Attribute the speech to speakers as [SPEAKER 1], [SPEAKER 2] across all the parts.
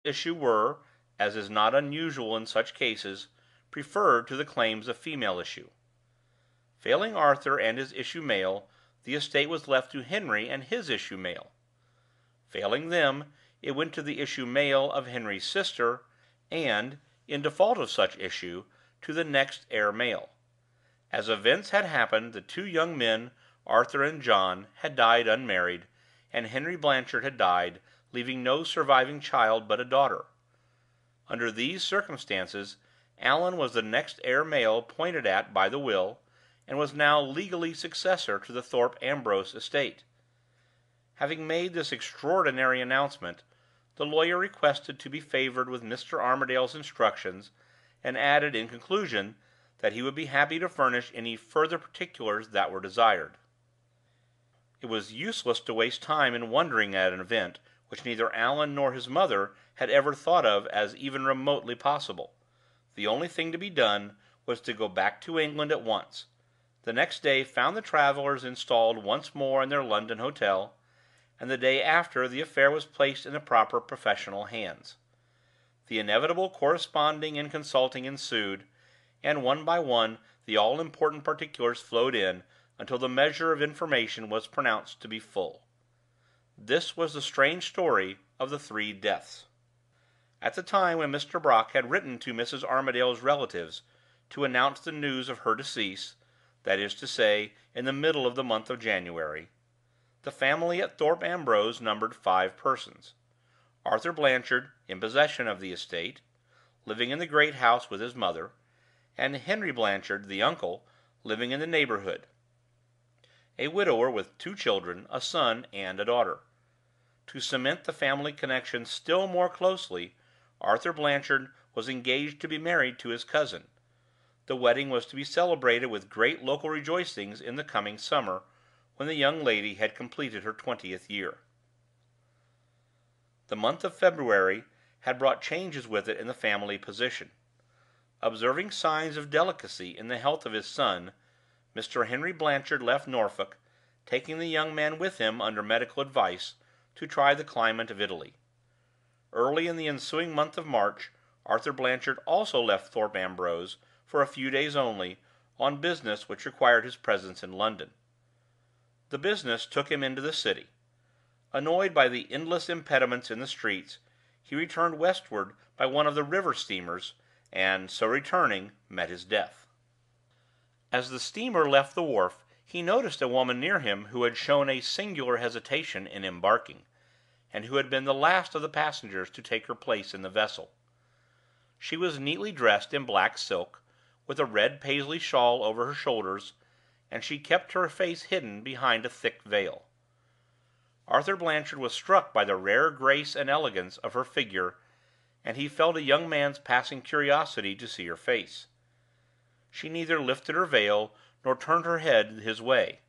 [SPEAKER 1] issue were, as is not unusual in such cases, preferred to the claims of female issue. Failing Arthur and his issue male, the estate was left to Henry and his issue male. Failing them, it went to the issue male of Henry's sister, and, in default of such issue, to the next heir male. As events had happened, the two young men, Arthur and John, had died unmarried, and Henry Blanchard had died, leaving no surviving child but a daughter. Under these circumstances, Allan was the next heir male pointed at by the will, and was now legally successor to the Thorpe Ambrose estate. Having made this extraordinary announcement, the lawyer requested to be favored with Mr. Armadale's instructions, and added, in conclusion, that he would be happy to furnish any further particulars that were desired. It was useless to waste time in wondering at an event which neither Allan nor his mother had ever thought of as even remotely possible. The only thing to be done was to go back to England at once. The next day found the travelers installed once more in their London hotel, and the day after the affair was placed in the proper professional hands. The inevitable corresponding and consulting ensued, and one by one the all-important particulars flowed in until the measure of information was pronounced to be full. This was the strange story of the three deaths. At the time when Mr. Brock had written to Mrs. Armadale's relatives to announce the news of her decease, that is to say, in the middle of the month of January, the family at Thorpe Ambrose numbered 5 persons: Arthur Blanchard, in possession of the estate, living in the great house with his mother, and Henry Blanchard, the uncle, living in the neighborhood, a widower with 2 children, a son and a daughter. To cement the family connection still more closely, Arthur Blanchard was engaged to be married to his cousin. The wedding was to be celebrated with great local rejoicings in the coming summer, when the young lady had completed her 20th year. The month of February had brought changes with it in the family position. Observing signs of delicacy in the health of his son, Mr. Henry Blanchard left Norfolk, taking the young man with him under medical advice, to try the climate of Italy. Early in the ensuing month of March, Arthur Blanchard also left Thorpe Ambrose, for a few days only, on business which required his presence in London. The business took him into the city. Annoyed by the endless impediments in the streets, he returned westward by one of the river steamers, and, so returning, met his death. As the steamer left the wharf, he noticed a woman near him who had shown a singular hesitation in embarking, and who had been the last of the passengers to take her place in the vessel. She was neatly dressed in black silk, with a red Paisley shawl over her shoulders, and she kept her face hidden behind a thick veil. Arthur Blanchard was struck by the rare grace and elegance of her figure, and he felt a young man's passing curiosity to see her face. She neither lifted her veil nor turned her head his way.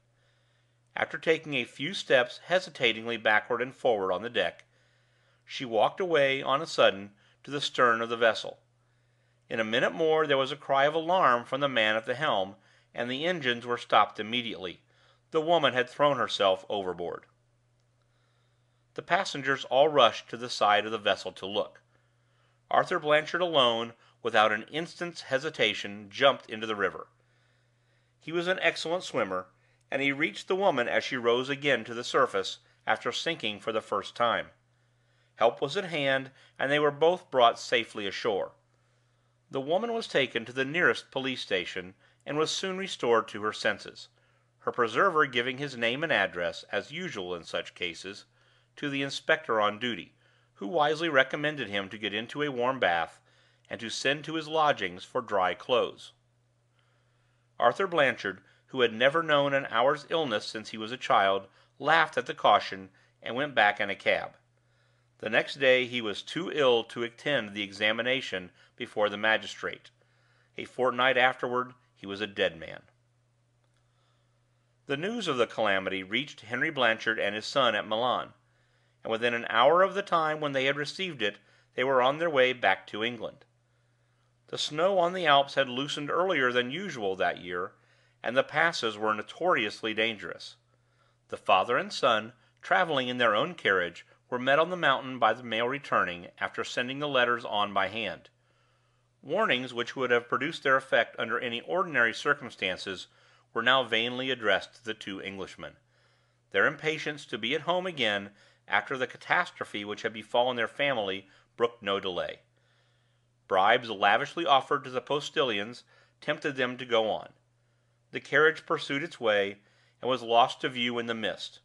[SPEAKER 1] After taking a few steps hesitatingly backward and forward on the deck, she walked away on a sudden to the stern of the vessel. In a minute more there was a cry of alarm from the man at the helm, and the engines were stopped immediately. The woman had thrown herself overboard. The passengers all rushed to the side of the vessel to look. Arthur Blanchard alone, without an instant's hesitation, jumped into the river. He was an excellent swimmer, and he reached the woman as she rose again to the surface after sinking for the first time. Help was at hand, and they were both brought safely ashore. The woman was taken to the nearest police station, and was soon restored to her senses, her preserver giving his name and address, as usual in such cases, to the inspector on duty, who wisely recommended him to get into a warm bath, and to send to his lodgings for dry clothes. Arthur Blanchard, who had never known an hour's illness since he was a child, laughed at the caution, and went back in a cab. The next day he was too ill to attend the examination before the magistrate. A fortnight afterward he was a dead man. The news of the calamity reached Henry Blanchard and his son at Milan, and within an hour of the time when they had received it they were on their way back to England. The snow on the Alps had loosened earlier than usual that year, and the passes were notoriously dangerous. The father and son, traveling in their own carriage, were met on the mountain by the mail returning, after sending the letters on by hand. Warnings which would have produced their effect under any ordinary circumstances were now vainly addressed to the two Englishmen. Their impatience to be at home again after the catastrophe which had befallen their family brooked no delay. Bribes lavishly offered to the postilions tempted them to go on. The carriage pursued its way, and was lost to view in the mist.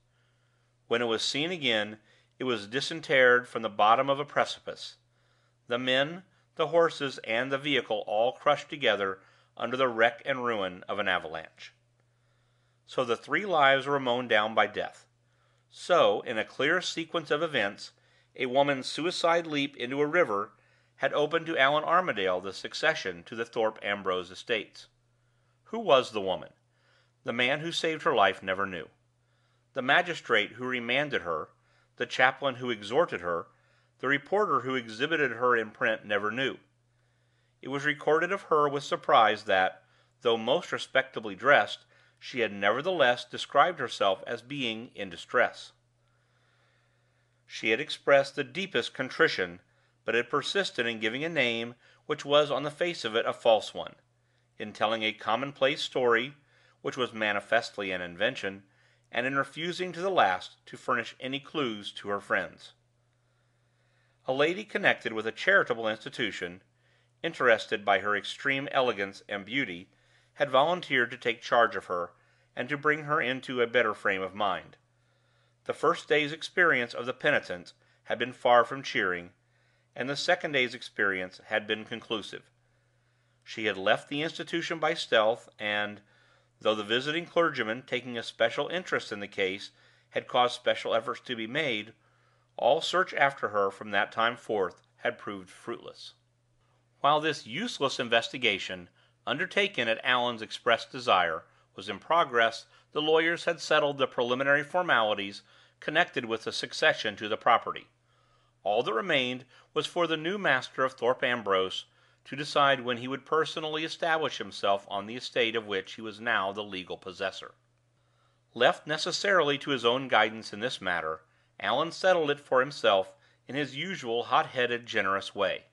[SPEAKER 1] When it was seen again, it was disinterred from the bottom of a precipice. The men, the horses, and the vehicle all crushed together under the wreck and ruin of an avalanche. So the three lives were mown down by death. So, in a clear sequence of events, a woman's suicide leap into a river had opened to Allan Armadale the succession to the Thorpe Ambrose estates. Who was the woman? The man who saved her life never knew. The magistrate who remanded her, the chaplain who exhorted her, the reporter who exhibited her in print never knew. It was recorded of her with surprise that, though most respectably dressed, she had nevertheless described herself as being in distress. She had expressed the deepest contrition, but had persisted in giving a name which was on the face of it a false one, in telling a commonplace story, which was manifestly an invention, and in refusing to the last to furnish any clues to her friends. A lady connected with a charitable institution, interested by her extreme elegance and beauty, had volunteered to take charge of her, and to bring her into a better frame of mind. The first day's experience of the penitent had been far from cheering, and the second day's experience had been conclusive. She had left the institution by stealth, and, though the visiting clergyman, taking a special interest in the case, had caused special efforts to be made, all search after her from that time forth had proved fruitless. While this useless investigation, undertaken at Allan's express desire, was in progress, the lawyers had settled the preliminary formalities connected with the succession to the property. All that remained was for the new master of Thorpe Ambrose to decide when he would personally establish himself on the estate of which he was now the legal possessor. Left necessarily to his own guidance in this matter, Allan settled it for himself in his usual hot-headed, generous way.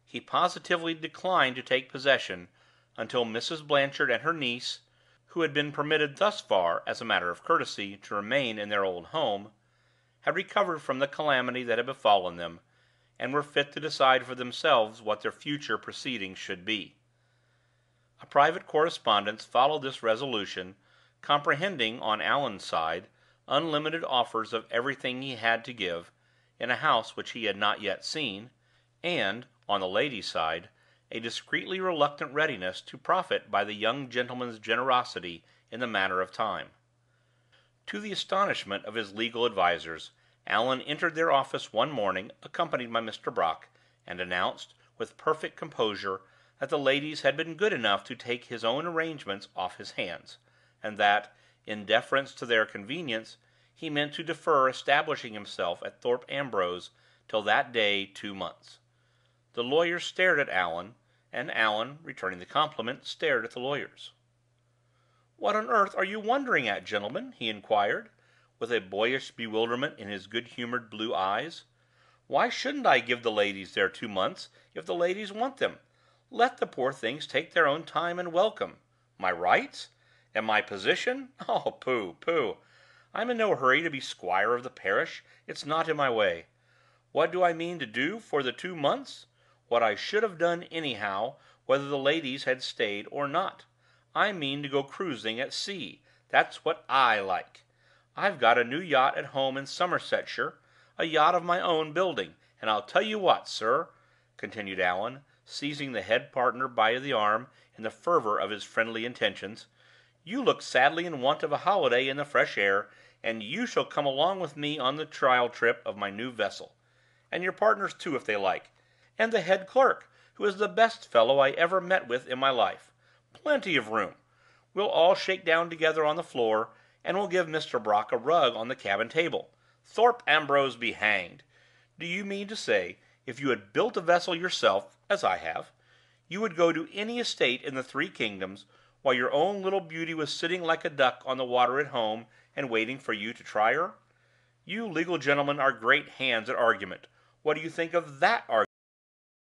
[SPEAKER 1] He positively declined to take possession until Mrs. Blanchard and her niece, who had been permitted thus far, as a matter of courtesy, to remain in their old home, had recovered from the calamity that had befallen them, and were fit to decide for themselves what their future proceedings should be. A private correspondence followed this resolution, comprehending, on Allan's side, unlimited offers of everything he had to give, in a house which he had not yet seen, and, on the lady's side, a discreetly reluctant readiness to profit by the young gentleman's generosity in the matter of time. To the astonishment of his legal advisers, Allan entered their office one morning, accompanied by Mr. Brock, and announced, with perfect composure, that the ladies had been good enough to take his own arrangements off his hands, and that, in deference to their convenience, he meant to defer establishing himself at Thorpe Ambrose till that day 2 months. The lawyers stared at Allan, and Allan, returning the compliment, stared at the lawyers. "What on earth are you wondering at, gentlemen?" he inquired, with a boyish bewilderment in his good-humored blue eyes. "Why shouldn't I give the ladies their 2 months, if the ladies want them? Let the poor things take their own time and welcome. My rights? And my position? Oh, pooh, pooh! I'm in no hurry to be squire of the parish. It's not in my way. What do I mean to do for the 2 months? What I should have done anyhow, whether the ladies had stayed or not. I mean to go cruising at sea. That's what I like. I've got a new yacht at home in Somersetshire, a yacht of my own building, and I'll tell you what, sir," continued Allan, seizing the head partner by the arm in the fervor of his friendly intentions, "you look sadly in want of a holiday in the fresh air, and you shall come along with me on the trial trip of my new vessel, and your partners too, if they like, and the head clerk, who is the best fellow I ever met with in my life. Plenty of room. We'll all shake down together on the floor, and we'll give Mr. Brock a rug on the cabin table. Thorpe Ambrose be hanged! Do you mean to say, if you had built a vessel yourself, as I have, you would go to any estate in the 3 kingdoms, while your own little beauty was sitting like a duck on the water at home, and waiting for you to try her? You legal gentlemen are great hands at argument. What do you think of that argument?"